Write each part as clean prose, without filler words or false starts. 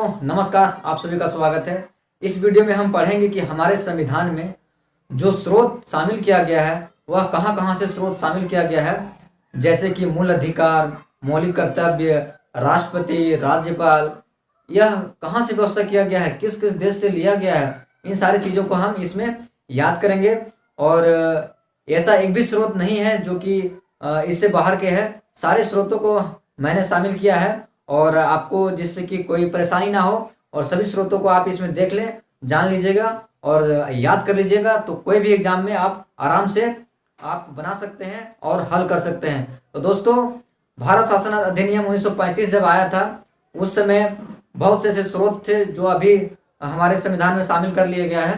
नमस्कार, आप सभी का स्वागत है। इस वीडियो में हम पढ़ेंगे कि हमारे संविधान में जो स्रोत शामिल किया गया है वह कहाँ कहाँ से स्रोत शामिल किया गया है। जैसे कि मूल अधिकार, मौलिक कर्तव्य, राष्ट्रपति, राज्यपाल, यह कहाँ से व्यवस्था किया गया है, किस किस देश से लिया गया है, इन सारी चीज़ों को हम इसमें याद करेंगे। और ऐसा एक भी स्रोत नहीं है जो कि इससे बाहर के है। सारे स्रोतों को मैंने शामिल किया है और आपको जिससे कि कोई परेशानी ना हो, और सभी स्रोतों को आप इसमें देख लें, जान लीजिएगा और याद कर लीजिएगा, तो कोई भी एग्जाम में आप आराम से आप बना सकते हैं और हल कर सकते हैं। तो दोस्तों, भारत शासन अधिनियम 1935 जब आया था उस समय बहुत से ऐसे स्रोत थे जो अभी हमारे संविधान में शामिल कर लिए गया है।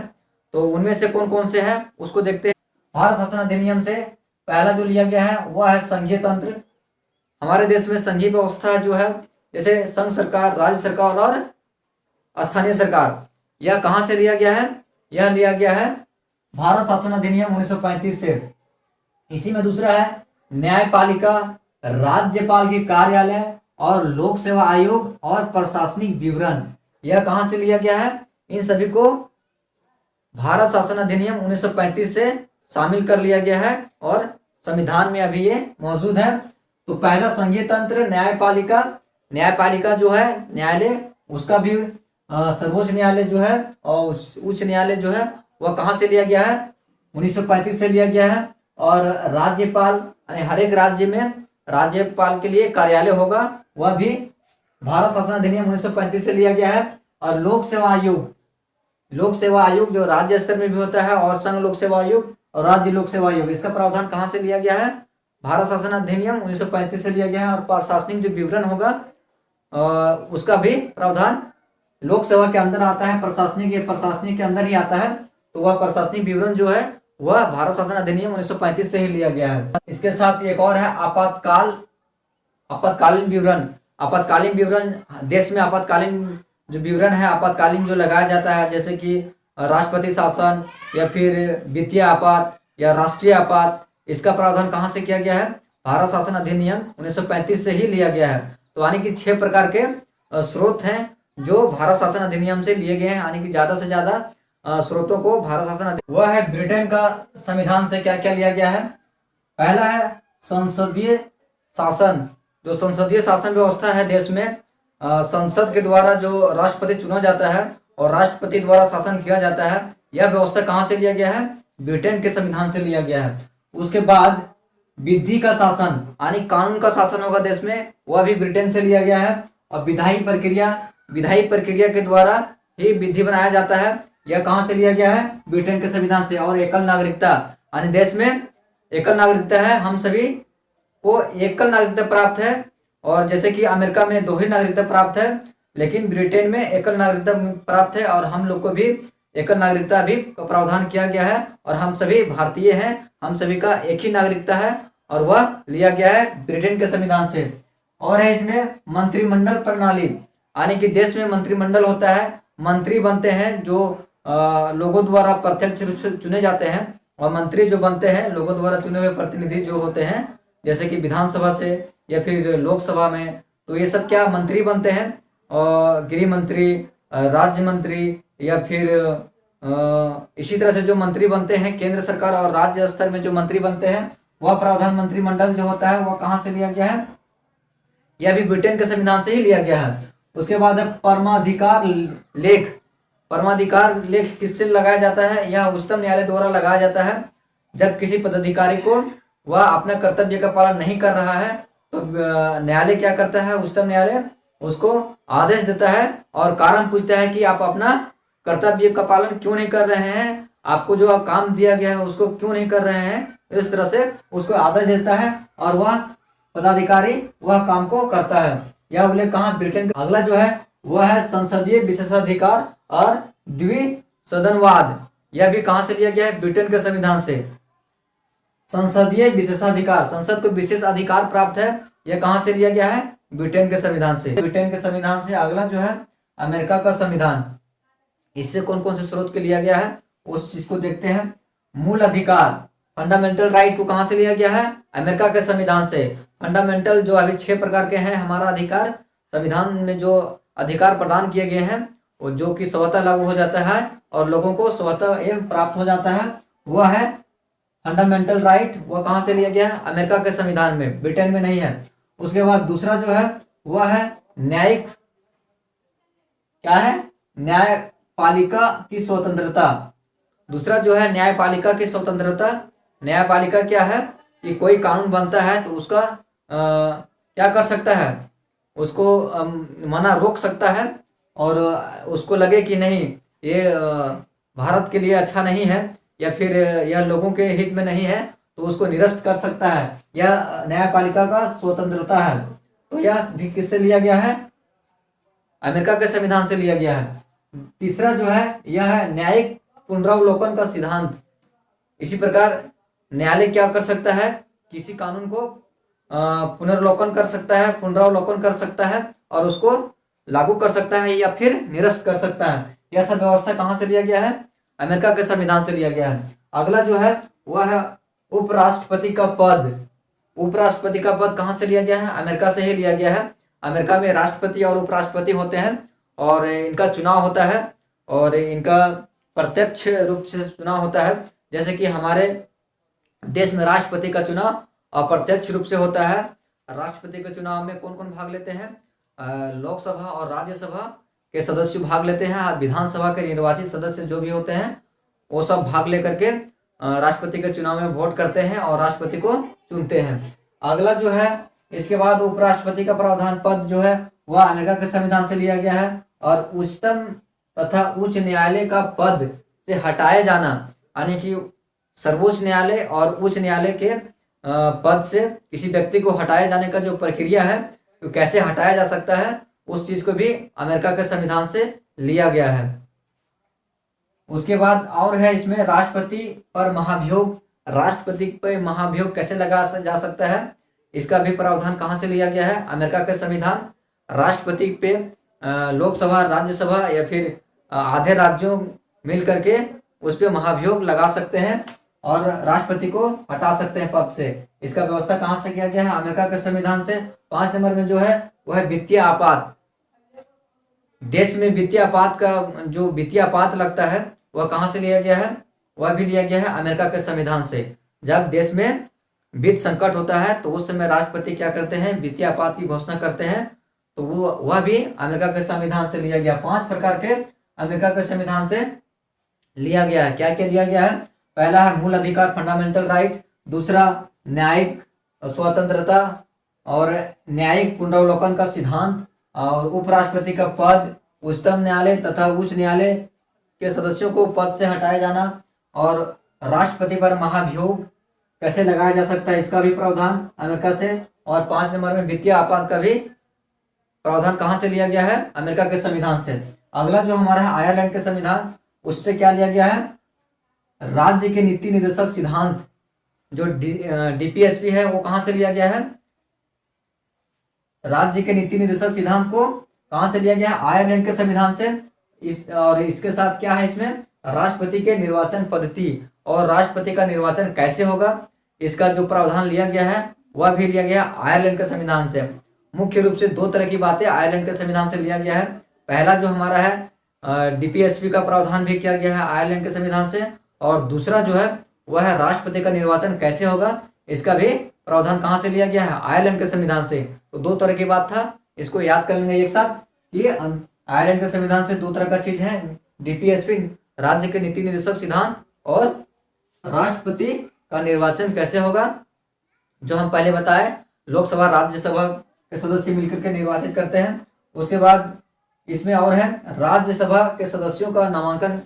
तो उनमें से कौन कौन से हैं उसको देखते हैं। भारत शासन अधिनियम से पहला जो लिया गया है वह है संघीय तंत्र। हमारे देश में संघीय व्यवस्था जो है, जैसे संघ सरकार, राज्य सरकार और स्थानीय सरकार, यह कहाँ से लिया गया है? यह लिया गया है भारत शासन अधिनियम 1935 से। इसी में दूसरा है न्यायपालिका, राज्यपाल के कार्यालय और लोक सेवा आयोग और प्रशासनिक विवरण, यह कहाँ से लिया गया है? इन सभी को भारत शासन अधिनियम 1935 से शामिल कर लिया गया है और संविधान में अभी ये मौजूद है। तो पहला संघीय तंत्र, न्यायपालिका। न्यायपालिका जो है न्यायालय, उसका भी सर्वोच्च न्यायालय जो है और उच्च न्यायालय जो है वह कहाँ से लिया गया है? 1935 से लिया गया है। और राज्यपाल, यानी हर एक राज्य में राज्यपाल के लिए कार्यालय होगा, वह भी भारत शासन अधिनियम 1935 से लिया गया है। और लोक सेवा आयोग, लोक सेवा आयोग जो राज्य स्तर में भी होता है, और संघ लोक सेवा आयोग और राज्य लोक सेवा आयोग, इसका प्रावधान कहाँ से लिया गया है? भारत शासन अधिनियम 1935 से लिया गया है। और प्रशासनिक जो विवरण होगा उसका भी प्रावधान लोक सेवा के अंदर आता है, प्रशासनिक के अंदर ही आता है। तो वह प्रशासनिक विवरण जो है वह भारत शासन अधिनियम 1935 से ही लिया गया है। इसके साथ एक और है आपातकालीन विवरण। आपातकालीन विवरण, देश में आपातकालीन जो विवरण है, आपातकालीन जो लगाया जाता है, जैसे कि राष्ट्रपति शासन या फिर वित्तीय आपात या राष्ट्रीय आपात, इसका प्रावधान कहाँ से किया गया है? भारत शासन अधिनियम 1935 से ही लिया गया है। तो यानी कि 6 प्रकार के स्रोत हैं जो भारत शासन अधिनियम से लिए गए हैं, यानी कि ज्यादा से ज्यादा स्रोतों को भारत शासन वह है। ब्रिटेन का संविधान से क्या क्या लिया गया है? पहला है संसदीय शासन। जो संसदीय शासन व्यवस्था है देश में, संसद के द्वारा जो राष्ट्रपति चुना जाता है और राष्ट्रपति द्वारा शासन किया जाता है, यह व्यवस्था कहाँ से लिया गया है? ब्रिटेन के संविधान से लिया गया है। उसके बाद विधि का शासन, यानी कानून का शासन होगा देश में, वह भी ब्रिटेन से लिया गया है। और विधायी प्रक्रिया के द्वारा ही विधि बनाया जाता है, यह कहाँ से लिया गया है? ब्रिटेन के संविधान से। और एकल नागरिकता, यानी देश में एकल नागरिकता है, हम सभी को एकल नागरिकता प्राप्त है। और जैसे कि अमेरिका में दोहरी नागरिकता प्राप्त है, लेकिन ब्रिटेन में एकल नागरिकता प्राप्त है। और हम लोग को भी एकल नागरिकता भी का प्रावधान किया गया है और हम सभी भारतीय हैं, हम सभी का एक ही नागरिकता है और वह लिया गया है ब्रिटेन के संविधान से। और है इसमें मंत्रिमंडल प्रणाली, यानी कि देश में मंत्रिमंडल होता है, मंत्री बनते हैं जो लोगों द्वारा प्रत्यक्ष रूप से चुने जाते हैं, और मंत्री जो बनते हैं लोगों द्वारा चुने हुए प्रतिनिधि जो होते हैं, जैसे कि विधानसभा से या फिर लोकसभा में, तो ये सब क्या मंत्री बनते हैं। और गृह मंत्री, राज्य मंत्री, या फिर इसी तरह से जो मंत्री बनते हैं केंद्र सरकार और राज्य स्तर में जो मंत्री बनते हैं, वह प्रावधान मंत्रिमंडल जो होता है वह कहाँ से लिया गया है? यह भी ब्रिटेन के संविधान से ही लिया गया है। उसके बाद है परमाधिकार लेख। परमाधिकार लेख किससे लगाया जाता है? यह उच्चतम न्यायालय द्वारा लगाया जाता है। जब किसी पदाधिकारी को वह अपना कर्तव्य का पालन नहीं कर रहा है तो न्यायालय क्या करता है? उच्चतम न्यायालय उसको आदेश देता है और कारण पूछता है कि आप अपना कर्तव्य का पालन क्यों नहीं कर रहे हैं, आपको जो काम दिया गया है उसको क्यों नहीं कर रहे हैं। इस तरह से उसको आदेश देता है और वह पदाधिकारी वह काम को करता है। यह उल्लेख कहाँ? ब्रिटेन का। अगला जो है वह है संसदीय विशेषाधिकार और द्विसदनवाद। यह भी कहाँ से लिया गया है? ब्रिटेन के संविधान से। संसदीय विशेषाधिकार, संसद को विशेष अधिकार प्राप्त है, यह कहाँ से लिया गया है? ब्रिटेन के संविधान से। ब्रिटेन के संविधान से। अगला जो है अमेरिका का संविधान, इससे कौन कौन से स्रोत के लिया गया है उस चीज को देखते हैं। मूल अधिकार, फंडामेंटल राइट को कहाँ से लिया गया है? अमेरिका के संविधान से। फंडामेंटल जो अभी 6 प्रकार के हैं हमारा अधिकार, संविधान में जो अधिकार प्रदान किए गए हैं, और जो कि स्वतः लागू हो जाता है और लोगों को स्वतः एवं प्राप्त हो जाता है, वह है फंडामेंटल राइट। वह कहाँ से लिया गया है? अमेरिका के संविधान में, ब्रिटेन में नहीं है। उसके बाद दूसरा जो है वह है न्यायिक, क्या है? न्यायपालिका की स्वतंत्रता। दूसरा जो है न्यायपालिका की स्वतंत्रता। न्यायपालिका क्या है कि कोई कानून बनता है तो उसका क्या कर सकता है? उसको मना रोक सकता है, और उसको लगे कि नहीं ये भारत के लिए अच्छा नहीं है या फिर यह लोगों के हित में नहीं है, तो उसको निरस्त कर सकता है। यह न्यायपालिका का स्वतंत्रता है। तो यह भी किससे लिया गया है? अमेरिका के संविधान से लिया गया है। तीसरा जो है यह है न्यायिक पुनरावलोकन का सिद्धांत। इसी प्रकार न्यायालय क्या कर सकता है? किसी कानून को पुनर्लोकन कर सकता है, पुनरावलोकन कर सकता है, और उसको लागू कर सकता है या फिर निरस्त कर सकता है। यह सब व्यवस्था कहाँ से लिया गया है? अमेरिका के संविधान से लिया गया है। अगला जो है वह है उपराष्ट्रपति का पद। उपराष्ट्रपति का पद कहाँ से लिया गया है? अमेरिका से ही लिया गया है। अमेरिका में राष्ट्रपति और उपराष्ट्रपति होते हैं, और इनका चुनाव होता है, और इनका प्रत्यक्ष रूप से चुनाव होता है। जैसे कि हमारे देश में राष्ट्रपति का चुनाव अप्रत्यक्ष रूप से होता है। राष्ट्रपति के चुनाव में कौन कौन भाग लेते हैं? लोकसभा और राज्यसभा के सदस्य भाग लेते हैं। विधानसभा के निर्वाचित सदस्य जो भी होते हैं वो सब भाग लेकर के राष्ट्रपति के चुनाव में वोट करते हैं और राष्ट्रपति को चुनते हैं। अगला जो है इसके बाद उपराष्ट्रपति का प्रावधान पद जो है वह अमेरिका के संविधान से लिया गया है। और उच्चतम तथा उच्च न्यायालय का पद से हटाया जाना, यानी कि सर्वोच्च न्यायालय और उच्च न्यायालय के पद से किसी व्यक्ति को हटाए जाने का जो प्रक्रिया है, तो कैसे हटाया जा सकता है, उस चीज को भी अमेरिका के संविधान से लिया गया है। उसके बाद और है इसमें राष्ट्रपति पर महाभियोग। राष्ट्रपति पर महाभियोग कैसे लगा जा सकता है, इसका भी प्रावधान कहाँ से लिया गया है? अमेरिका के संविधान। राष्ट्रपति पे लोकसभा, राज्यसभा या फिर आधे राज्यों मिल करके उस पर महाभियोग लगा सकते हैं और राष्ट्रपति को हटा सकते हैं पद से। इसका व्यवस्था कहाँ से किया गया है? अमेरिका के संविधान से। 5 नंबर में जो है वह है वित्तीय आपात। देश में वित्तीय आपात का जो वित्तीय आपात लगता है वह कहाँ से लिया गया है? वह भी लिया गया है अमेरिका के संविधान से। जब देश में वित्त संकट होता है तो उस समय राष्ट्रपति क्या करते हैं? वित्तीय आपात की घोषणा करते हैं, तो वह भी अमेरिका के संविधान से लिया गया। 5 प्रकार के अमेरिका के संविधान से लिया गया है। क्या क्या लिया गया है? पहला है मूल अधिकार, फंडामेंटल राइट। दूसरा न्यायिक स्वतंत्रता और न्यायिक पुनरावलोकन का सिद्धांत, और उपराष्ट्रपति का पद, उच्चतम न्यायालय तथा उच्च न्यायालय के सदस्यों को पद से हटाया जाना, और राष्ट्रपति पर महाभियोग कैसे लगाया जा सकता है, इसका भी प्रावधान अमेरिका से। और 5 नंबर में वित्तीय आपात का भी प्रावधान कहाँ से लिया गया है? अमेरिका के संविधान से। अगला जो हमारा है आयरलैंड के संविधान, उससे क्या लिया गया है? राज्य के नीति निर्देशक सिद्धांत जो डीपीएसपी है वो कहाँ से लिया गया है? राज्य के नीति निर्देशक सिद्धांत को कहाँ से लिया गया है? आयरलैंड के संविधान से। और इसके साथ क्या है इसमें? राष्ट्रपति के निर्वाचन पद्धति और राष्ट्रपति का निर्वाचन कैसे होगा, इसका जो प्रावधान लिया गया है वह भी लिया गया आयरलैंड के संविधान से। मुख्य रूप से 2 तरह की बातें आयरलैंड के संविधान से लिया गया है। पहला जो हमारा है डीपीएसपी का प्रावधान भी किया गया है आयरलैंड के संविधान से, और दूसरा जो है वह है राष्ट्रपति का निर्वाचन कैसे होगा, इसका भी प्रावधान कहाँ से लिया गया है? आयरलैंड के संविधान से। तो 2 तरह की बात था, इसको याद कर लेंगे एक साथ कि आयरलैंड के संविधान से 2 तरह का चीज है, डीपीएसपी राज्य के नीति निर्देशक सिद्धांत और राष्ट्रपति का निर्वाचन कैसे होगा, जो हम पहले बताए लोकसभा राज्यसभा के सदस्य मिलकर के निर्वाचित करते हैं। उसके बाद इसमें और है राज्यसभा के सदस्यों का नामांकन,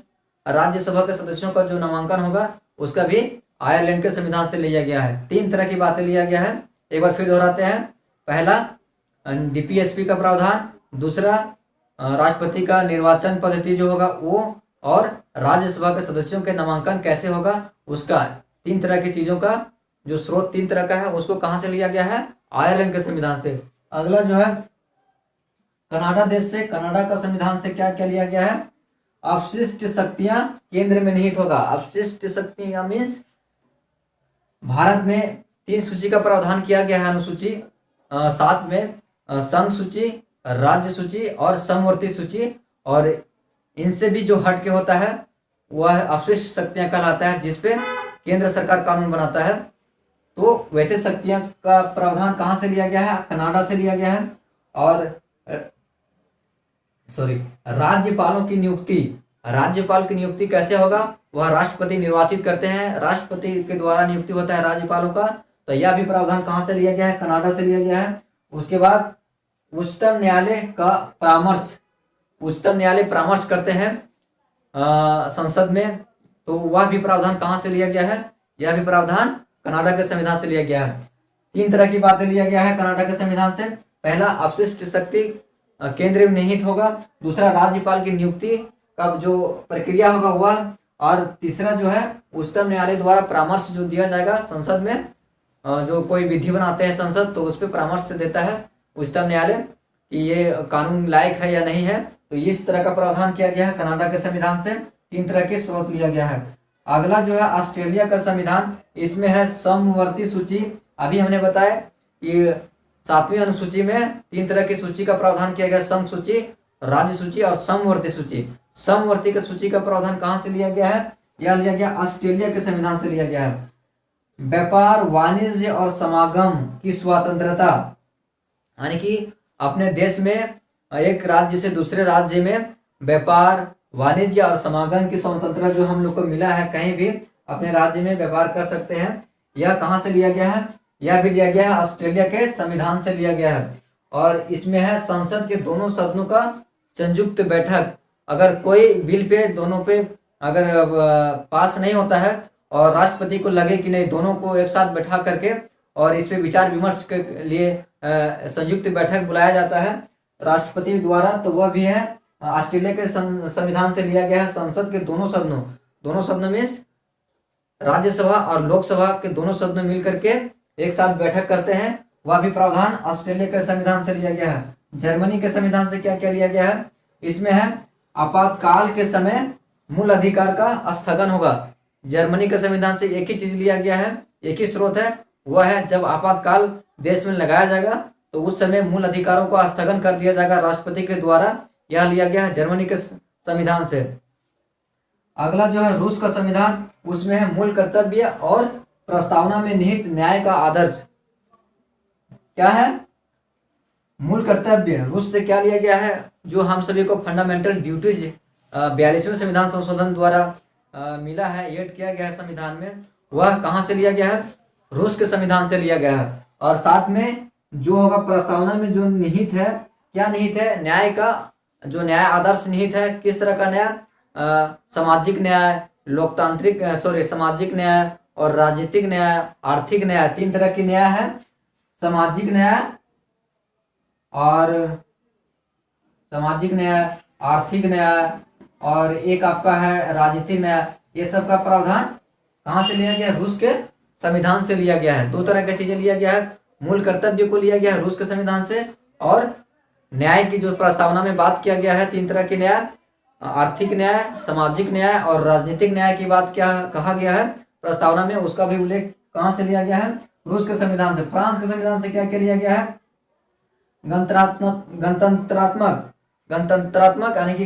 राज्यसभा के सदस्यों का जो नामांकन होगा उसका भी आयरलैंड के संविधान से लिया गया है। 3 तरह की बातें लिया गया है, एक बार फिर दोहराते हैं। पहला डीपीएसपी का प्रावधान, दूसरा राष्ट्रपति का निर्वाचन पद्धति जो होगा वो, और राज्यसभा के सदस्यों के नामांकन कैसे होगा उसका। 3 तरह की चीजों का जो स्रोत 3 तरह का है उसको कहाँ से लिया गया है? आयरलैंड के संविधान से। अगला जो है कनाडा देश से, कनाडा का संविधान से क्या क्या लिया गया है? अपशिष्ट शक्तियां केंद्र में निहित होगा। अपशिष्ट शक्तियां मीन्स भारत में 3 सूची का प्रावधान किया गया है। अनुसूची 7 में संघ सूची, राज्य सूची और समवर्ती सूची, और इनसे भी जो हट के होता है वह अवशिष्ट शक्तियां कहलाता है, जिसपे केंद्र सरकार कानून बनाता है। तो वैसे शक्तियां का प्रावधान कहाँ से लिया गया है? कनाडा से लिया गया है। और सॉरी, राज्यपाल की नियुक्ति कैसे होगा? वह राष्ट्रपति निर्वाचित करते हैं, राष्ट्रपति के द्वारा नियुक्ति होता है राज्यपालों का। तो यह भी प्रावधान कहाँ से लिया गया है? कनाडा से लिया गया है। उसके बाद उच्चतम न्यायालय का परामर्श, उच्चतम न्यायालय परामर्श करते हैं संसद में, तो वह भी प्रावधान कहाँ से लिया गया है? यह भी प्रावधान कनाडा के संविधान से लिया गया है। 3 तरह की बातें लिया गया है कनाडा के संविधान से। पहला, अवशिष्ट शक्ति केंद्र में निहित होगा। दूसरा, राज्यपाल की नियुक्ति का जो प्रक्रिया होगा वह। और तीसरा जो है, उच्चतम न्यायालय द्वारा परामर्श जो दिया जाएगा संसद में, जो कोई विधि बनाते हैं संसद तो उस पर परामर्श से देता है उच्चतम न्यायालय कि ये कानून लायक है या नहीं है। तो इस तरह का प्रावधान किया गया है कनाडा के संविधान से। 3 तरह के स्रोत लिया गया है। अगला जो है ऑस्ट्रेलिया का संविधान, इसमें है समवर्ती सूची। अभी हमने बताया कि 7वीं अनुसूची में 3 तरह की सूची का प्रावधान किया गया, सम सूची, राज्य सूची और समवर्ती सूची। समवर्ती की सूची का प्रावधान कहाँ से लिया गया है? यह लिया गया ऑस्ट्रेलिया के संविधान से लिया गया है। व्यापार, वाणिज्य और समागम की स्वतंत्रता, यानी कि अपने देश में एक राज्य से दूसरे राज्य में व्यापार, वाणिज्य और समागम की स्वतंत्रता जो हम लोग को मिला है, कहीं भी अपने राज्य में व्यापार कर सकते हैं, यह कहाँ से लिया गया है? यह भी लिया गया है ऑस्ट्रेलिया के संविधान से लिया गया है। और इसमें है संसद के दोनों सदनों का संयुक्त बैठक। अगर कोई बिल पे दोनों पे अगर पास नहीं होता है और राष्ट्रपति को लगे कि नहीं, दोनों को एक साथ बैठा करके और इस पे विचार विमर्श के लिए संयुक्त बैठक बुलाया जाता है राष्ट्रपति द्वारा, तो वह भी है ऑस्ट्रेलिया के संविधान से लिया गया है। संसद के दोनों सदनों में राज्यसभा और लोकसभा के दोनों सदनों मिलकर के एक साथ बैठक करते हैं, वह भी प्रावधान ऑस्ट्रेलिया के संविधान से लिया गया है। जर्मनी के संविधान से क्या क्या लिया गया है? इसमें है आपातकाल के समय मूल अधिकार का स्थगन होगा। जर्मनी के संविधान से एक ही चीज लिया गया है, एक ही स्रोत है, वह है जब आपातकाल देश में लगाया जाएगा तो उस समय मूल अधिकारों को स्थगन कर दिया जाएगा राष्ट्रपति के द्वारा। यह लिया गया है जर्मनी के संविधान से। अगला जो है रूस का संविधान, उसमें है मूल कर्तव्य और प्रस्तावना में निहित न्याय का आदर्श। क्या है? मूल कर्तव्य। रूस से क्या लिया गया है? जो हम सभी को फंडामेंटल ड्यूटीज 42वें संविधान संशोधन द्वारा मिला है, ऐड किया गया है संविधान में, वह कहाँ से लिया गया है? रूस के संविधान से लिया गया है। और साथ में जो होगा प्रस्तावना में जो निहित है, क्या निहित है? न्याय का जो न्याय आदर्श निहित है। किस तरह का न्याय? सामाजिक न्याय, सामाजिक न्याय और राजनीतिक न्याय, आर्थिक न्याय। 3 तरह की न्याय है, सामाजिक न्याय और आर्थिक न्याय और एक आपका है राजनीतिक न्याय। ये सब का प्रावधान कहाँ से लिया गया? रूस के संविधान से लिया गया है। 2 तरह की चीजें लिया गया है, मूल कर्तव्य को लिया गया है रूस के संविधान से, और न्याय की जो प्रस्तावना में बात किया गया है 3 तरह के न्याय, आर्थिक न्याय, सामाजिक न्याय और राजनीतिक न्याय की बात क्या कहा गया है प्रस्तावना में, उसका भी उल्लेख कहाँ से लिया गया है? रूस के संविधान से। फ्रांस के संविधान से क्या क्या लिया गया है? गणतंत्रात्मक यानी कि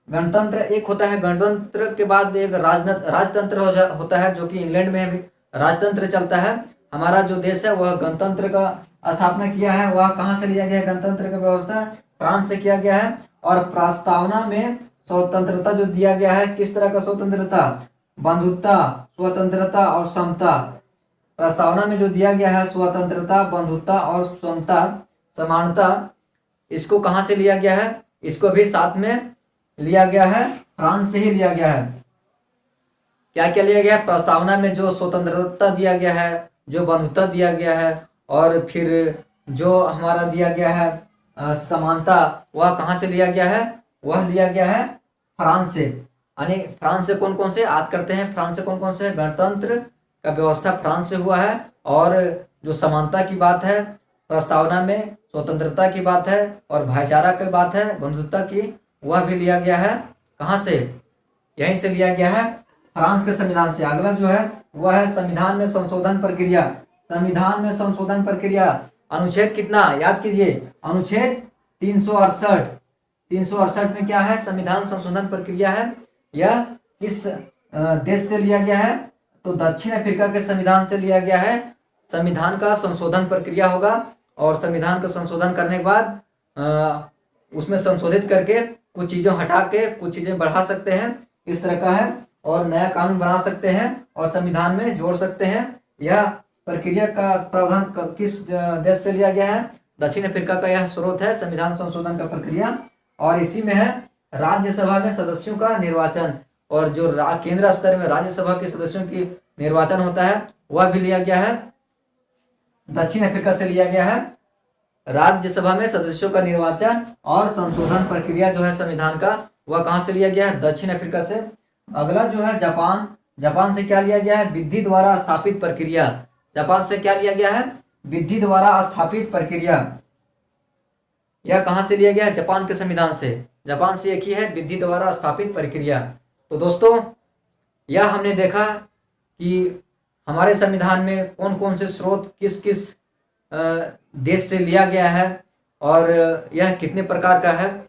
गणतंत्र एक होता है, गणतंत्र के बाद एक राजतंत्र होता है, जो कि इंग्लैंड में भी राजतंत्र चलता है। हमारा जो देश है वह गणतंत्र का स्थापना किया है। वह कहाँ से लिया गया है? गणतंत्र का व्यवस्था फ्रांस से किया गया है। और प्रस्तावना में स्वतंत्रता जो दिया गया है, किस तरह का स्वतंत्रता? बंधुत्व, स्वतंत्रता और समता। प्रस्तावना में जो दिया गया है स्वतंत्रता, बंधुत्व और समता, समानता, इसको कहाँ से लिया गया है? इसको भी साथ में लिया गया है, फ्रांस से ही लिया गया है। क्या क्या लिया गया है? प्रस्तावना में जो स्वतंत्रता दिया गया है, जो बंधुत्व दिया गया है, और फिर जो हमारा दिया गया है समानता, वह कहाँ से लिया गया है? वह लिया गया है फ्रांस से। यानी फ्रांस से कौन कौन से याद करते हैं? फ्रांस से कौन कौन से? गणतंत्र का व्यवस्था फ्रांस से हुआ है, और जो समानता की बात है प्रस्तावना में, स्वतंत्रता की बात है, और भाईचारा की बात है, बंधुत्व की, वह भी लिया गया है कहाँ से? यहीं से लिया गया है, फ्रांस के संविधान से। अगला जो है वह है संविधान में संशोधन प्रक्रिया। संविधान में संशोधन प्रक्रिया अनुच्छेद कितना, याद कीजिए, अनुच्छेद 368। 368 में क्या है, संविधान संशोधन प्रक्रिया है। यह किस देश से लिया गया है, तो दक्षिण अफ्रीका के संविधान से लिया गया है। संविधान का संशोधन प्रक्रिया होगा और संविधान का संशोधन करने के बाद उसमें संशोधित करके कुछ चीजें हटा के कुछ चीजें बढ़ा सकते हैं, इस तरह का है। और नया कानून बना सकते हैं और संविधान में जोड़ सकते हैं। यह प्रक्रिया का प्रावधान किस देश से लिया गया है, दक्षिण अफ्रीका का यह स्रोत है संविधान संशोधन का प्रक्रिया। और इसी में है राज्यसभा में सदस्यों का निर्वाचन, और जो केंद्र स्तर में राज्यसभा के सदस्यों की निर्वाचन होता है वह भी लिया गया है, दक्षिण अफ्रीका से लिया गया है। राज्यसभा में सदस्यों का निर्वाचन और संशोधन प्रक्रिया जो है संविधान का, वह कहां से लिया गया है, दक्षिण अफ्रीका से। अगला जो है जापान। जापान से क्या लिया गया है, विधि द्वारा स्थापित प्रक्रिया। जापान से क्या लिया गया है, विधि द्वारा स्थापित प्रक्रिया। यह कहां से लिया गया है, जापान के संविधान से। जापान से एक ही है, विधि द्वारा स्थापित प्रक्रिया। तो दोस्तों यह हमने देखा कि हमारे संविधान में कौन कौन से स्रोत किस किस देश से लिया गया है और यह कितने प्रकार का है।